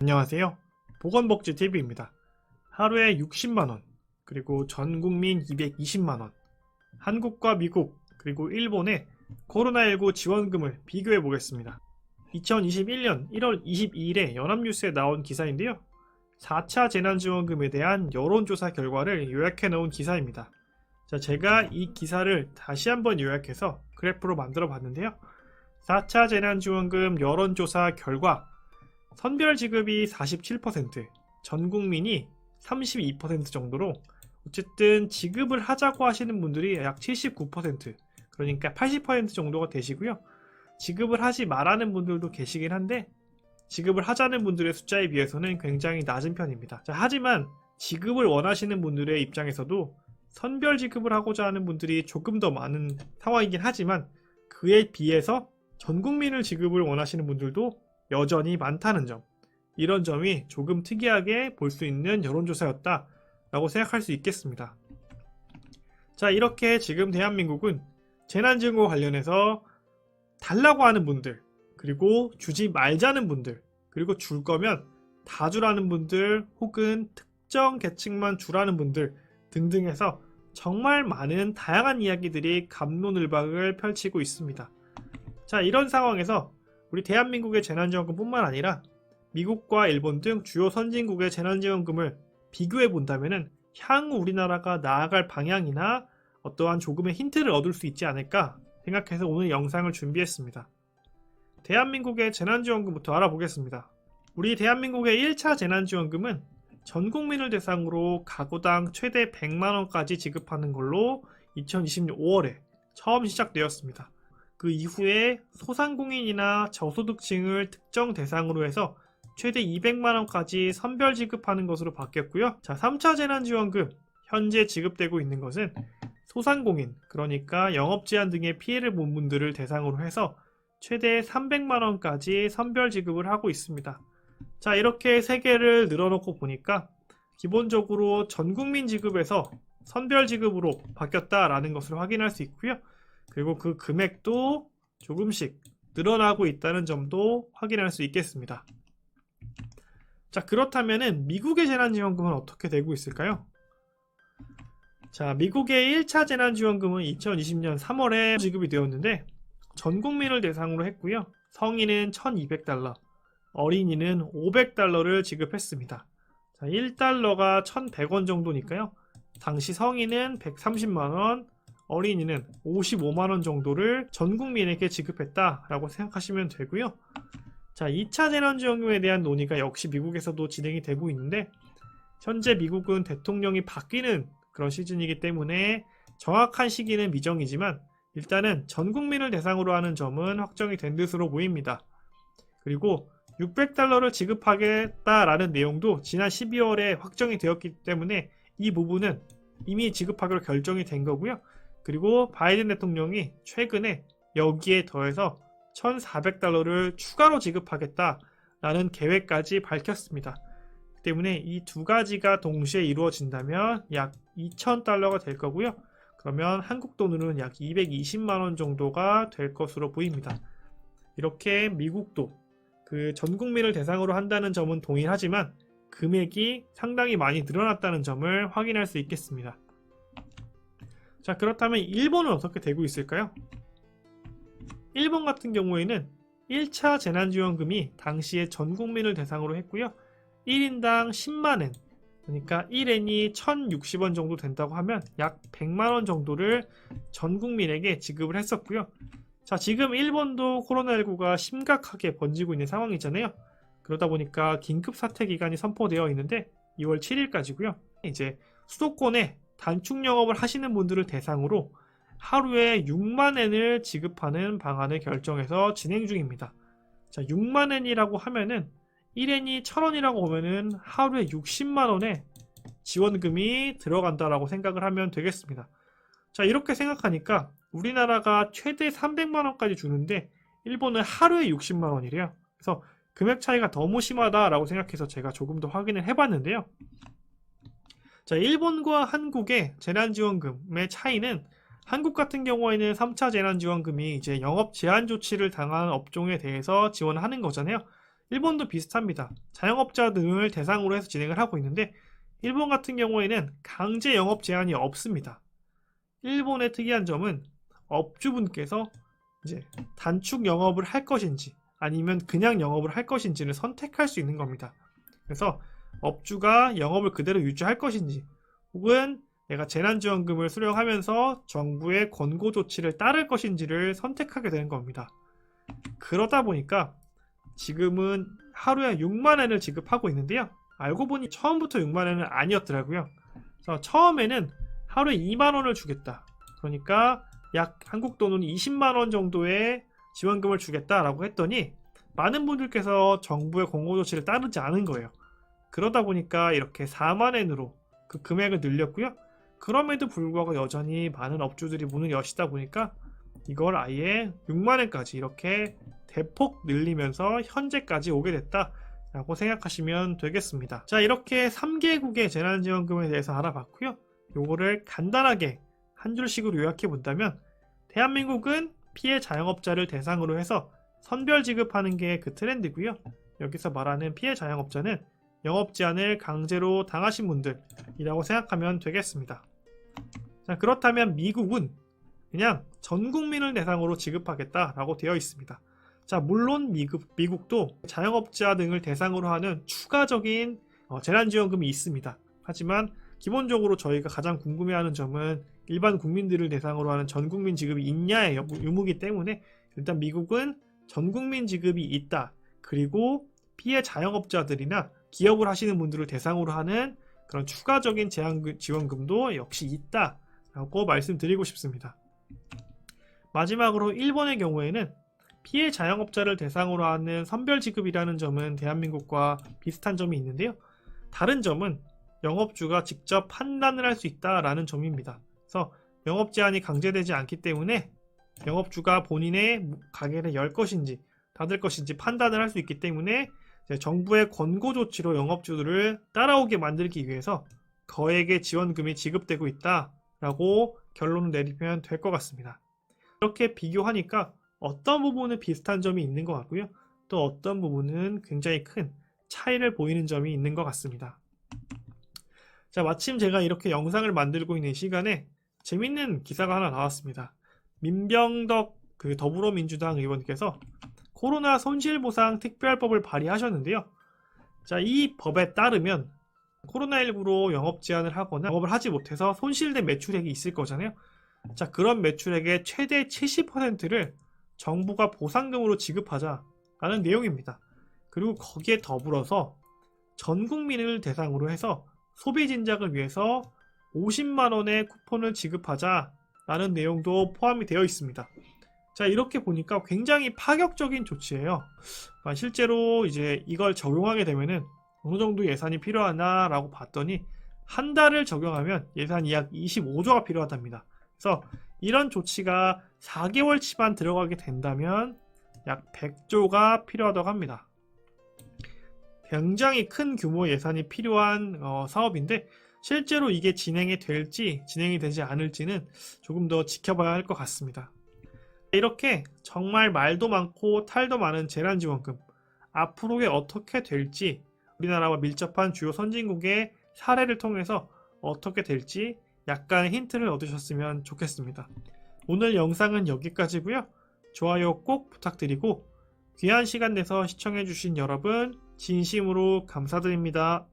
안녕하세요. 보건복지TV입니다. 하루에 60만원, 그리고 전국민 220만원, 한국과 미국, 그리고 일본의 코로나19 지원금을 비교해 보겠습니다. 2021년 1월 22일에 연합뉴스에 나온 기사인데요. 4차 재난지원금에 대한 여론조사 결과를 요약해 놓은 기사입니다. 제가 이 기사를 다시 한번 요약해서 그래프로 만들어 봤는데요. 4차 재난지원금 여론조사 결과 선별 지급이 47%, 전 국민이 32% 정도로 어쨌든 지급을 하자고 하시는 분들이 약 79%, 그러니까 80% 정도가 되시고요. 지급을 하지 말라는 분들도 계시긴 한데 지급을 하자는 분들의 숫자에 비해서는 굉장히 낮은 편입니다. 하지만 지급을 원하시는 분들의 입장에서도 선별 지급을 하고자 하는 분들이 조금 더 많은 상황이긴 하지만 그에 비해서 전 국민을 지급을 원하시는 분들도 여전히 많다는 점, 이런 점이 조금 특이하게 볼 수 있는 여론조사였다 라고 생각할 수 있겠습니다. 이렇게 지금 대한민국은 재난지원금과 관련해서 달라고 하는 분들, 그리고 주지 말자는 분들, 그리고 줄 거면 다 주라는 분들, 혹은 특정 계층만 주라는 분들 등등 해서 정말 많은 다양한 이야기들이 갑론을박을 펼치고 있습니다. 이런 상황에서 우리 대한민국의 재난지원금뿐만 아니라 미국과 일본 등 주요 선진국의 재난지원금을 비교해 본다면 향후 우리나라가 나아갈 방향이나 어떠한 조금의 힌트를 얻을 수 있지 않을까 생각해서 오늘 영상을 준비했습니다. 대한민국의 재난지원금부터 알아보겠습니다. 우리 대한민국의 1차 재난지원금은 전 국민을 대상으로 가구당 최대 100만원까지 지급하는 걸로 2020년 5월에 처음 시작되었습니다. 그 이후에 소상공인이나 저소득층을 특정 대상으로 해서 최대 200만원까지 선별 지급하는 것으로 바뀌었고요. 3차 재난지원금 현재 지급되고 있는 것은 소상공인, 그러니까 영업제한 등의 피해를 본 분들을 대상으로 해서 최대 300만원까지 선별 지급을 하고 있습니다. 이렇게 3개를 늘어놓고 보니까 기본적으로 전국민 지급에서 선별 지급으로 바뀌었다라는 것을 확인할 수 있고요. 그리고 그 금액도 조금씩 늘어나고 있다는 점도 확인할 수 있겠습니다. 그렇다면 미국의 재난지원금은 어떻게 되고 있을까요? 미국의 1차 재난지원금은 2020년 3월에 지급이 되었는데 전 국민을 대상으로 했고요. 성인은 1200달러, 어린이는 500달러를 지급했습니다. 1달러가 1100원 정도니까요. 당시 성인은 130만원, 어린이는 55만원 정도를 전 국민에게 지급했다라고 생각하시면 되고요. 2차 재난지원금에 대한 논의가 역시 미국에서도 진행이 되고 있는데 현재 미국은 대통령이 바뀌는 그런 시즌이기 때문에 정확한 시기는 미정이지만 일단은 전 국민을 대상으로 하는 점은 확정이 된 것으로 보입니다. 그리고 600달러를 지급하겠다라는 내용도 지난 12월에 확정이 되었기 때문에 이 부분은 이미 지급하기로 결정이 된 거고요. 그리고 바이든 대통령이 최근에 여기에 더해서 1,400달러를 추가로 지급하겠다라는 계획까지 밝혔습니다. 때문에 이 두 가지가 동시에 이루어진다면 약 2,000달러가 될 거고요. 그러면 한국 돈으로는 약 220만원 정도가 될 것으로 보입니다. 이렇게 미국도 그 전 국민을 대상으로 한다는 점은 동일하지만 금액이 상당히 많이 늘어났다는 점을 확인할 수 있겠습니다. 그렇다면 일본은 어떻게 되고 있을까요? 일본 같은 경우에는 1차 재난지원금이 당시에 전 국민을 대상으로 했고요. 1인당 10만엔, 그러니까 1엔이 1060원 정도 된다고 하면 약 100만원 정도를 전 국민에게 지급을 했었고요. 지금 일본도 코로나19가 심각하게 번지고 있는 상황이잖아요. 그러다 보니까 긴급사태 기간이 선포되어 있는데 2월 7일까지고요. 이제 수도권에 단축 영업을 하시는 분들을 대상으로 하루에 6만엔을 지급하는 방안을 결정해서 진행 중입니다. 6만엔이라고 하면은 1엔이 1000원이라고 보면은 하루에 60만원의 지원금이 들어간다라고 생각을 하면 되겠습니다. 이렇게 생각하니까 우리나라가 최대 300만원까지 주는데 일본은 하루에 60만원이래요. 그래서 금액 차이가 너무 심하다라고 생각해서 제가 조금 더 확인을 해봤는데요. 일본과 한국의 재난지원금의 차이는 한국 같은 경우에는 3차 재난지원금이 이제 영업 제한 조치를 당한 업종에 대해서 지원하는 거잖아요. 일본도 비슷합니다. 자영업자 등을 대상으로 해서 진행을 하고 있는데 일본 같은 경우에는 강제 영업 제한이 없습니다. 일본의 특이한 점은 업주분께서 이제 단축 영업을 할 것인지 아니면 그냥 영업을 할 것인지를 선택할 수 있는 겁니다. 그래서 업주가 영업을 그대로 유지할 것인지 혹은 내가 재난지원금을 수령하면서 정부의 권고 조치를 따를 것인지를 선택하게 되는 겁니다. 그러다 보니까 지금은 하루에 6만엔을 지급하고 있는데요. 알고 보니 처음부터 6만엔은 아니었더라고요. 그래서 처음에는 하루에 2만원을 주겠다. 그러니까 약 한국 돈은 20만원 정도의 지원금을 주겠다라고 했더니 많은 분들께서 정부의 권고 조치를 따르지 않은 거예요. 그러다 보니까 이렇게 4만엔으로 그 금액을 늘렸고요. 그럼에도 불구하고 여전히 많은 업주들이 문을 여시다 보니까 이걸 아예 6만엔까지 이렇게 대폭 늘리면서 현재까지 오게 됐다라고 생각하시면 되겠습니다. 자, 이렇게 3개국의 재난지원금에 대해서 알아봤고요. 요거를 간단하게 한 줄씩으로 요약해 본다면 대한민국은 피해 자영업자를 대상으로 해서 선별 지급하는 게 그 트렌드고요. 여기서 말하는 피해 자영업자는 영업 제한을 강제로 당하신 분들이라고 생각하면 되겠습니다. 자, 그렇다면 미국은 그냥 전 국민을 대상으로 지급하겠다라고 되어 있습니다. 자, 물론 미국도 자영업자 등을 대상으로 하는 추가적인 재난지원금이 있습니다. 하지만 기본적으로 저희가 가장 궁금해하는 점은 일반 국민들을 대상으로 하는 전국민 지급이 있냐의 유무기 때문에 일단 미국은 전국민 지급이 있다. 그리고 피해 자영업자들이나 기업을 하시는 분들을 대상으로 하는 그런 추가적인 지원금도 역시 있다라고 말씀드리고 싶습니다. 마지막으로 일본의 경우에는 피해 자영업자를 대상으로 하는 선별지급이라는 점은 대한민국과 비슷한 점이 있는데요. 다른 점은 영업주가 직접 판단을 할 수 있다라는 점입니다. 그래서 영업 제한이 강제되지 않기 때문에 영업주가 본인의 가게를 열 것인지 닫을 것인지 판단을 할 수 있기 때문에 정부의 권고 조치로 영업주들을 따라오게 만들기 위해서 거액의 지원금이 지급되고 있다라고 결론을 내리면 될 것 같습니다. 이렇게 비교하니까 어떤 부분은 비슷한 점이 있는 것 같고요. 또 어떤 부분은 굉장히 큰 차이를 보이는 점이 있는 것 같습니다. 자, 마침 제가 이렇게 영상을 만들고 있는 시간에 재밌는 기사가 하나 나왔습니다. 민병덕 더불어민주당 의원께서 코로나 손실보상 특별법을 발의하셨는데요. 자, 이 법에 따르면 코로나19로 영업 제한을 하거나 영업을 하지 못해서 손실된 매출액이 있을 거잖아요. 자, 그런 매출액의 최대 70%를 정부가 보상금으로 지급하자라는 내용입니다. 그리고 거기에 더불어서 전 국민을 대상으로 해서 소비 진작을 위해서 50만원의 쿠폰을 지급하자라는 내용도 포함이 되어 있습니다. 자, 이렇게 보니까 굉장히 파격적인 조치예요. 실제로 이제 이걸 적용하게 되면은 어느 정도 예산이 필요하나라고 봤더니 한 달을 적용하면 예산이 약 25조가 필요하답니다. 그래서 이런 조치가 4개월치만 들어가게 된다면 약 100조가 필요하다고 합니다. 굉장히 큰 규모의 예산이 필요한 사업인데 실제로 이게 진행이 될지 진행이 되지 않을지는 조금 더 지켜봐야 할 것 같습니다. 이렇게 정말 말도 많고 탈도 많은 재난지원금 앞으로에 어떻게 될지 우리나라와 밀접한 주요 선진국의 사례를 통해서 어떻게 될지 약간의 힌트를 얻으셨으면 좋겠습니다. 오늘 영상은 여기까지고요. 좋아요 꼭 부탁드리고 귀한 시간 내서 시청해주신 여러분 진심으로 감사드립니다.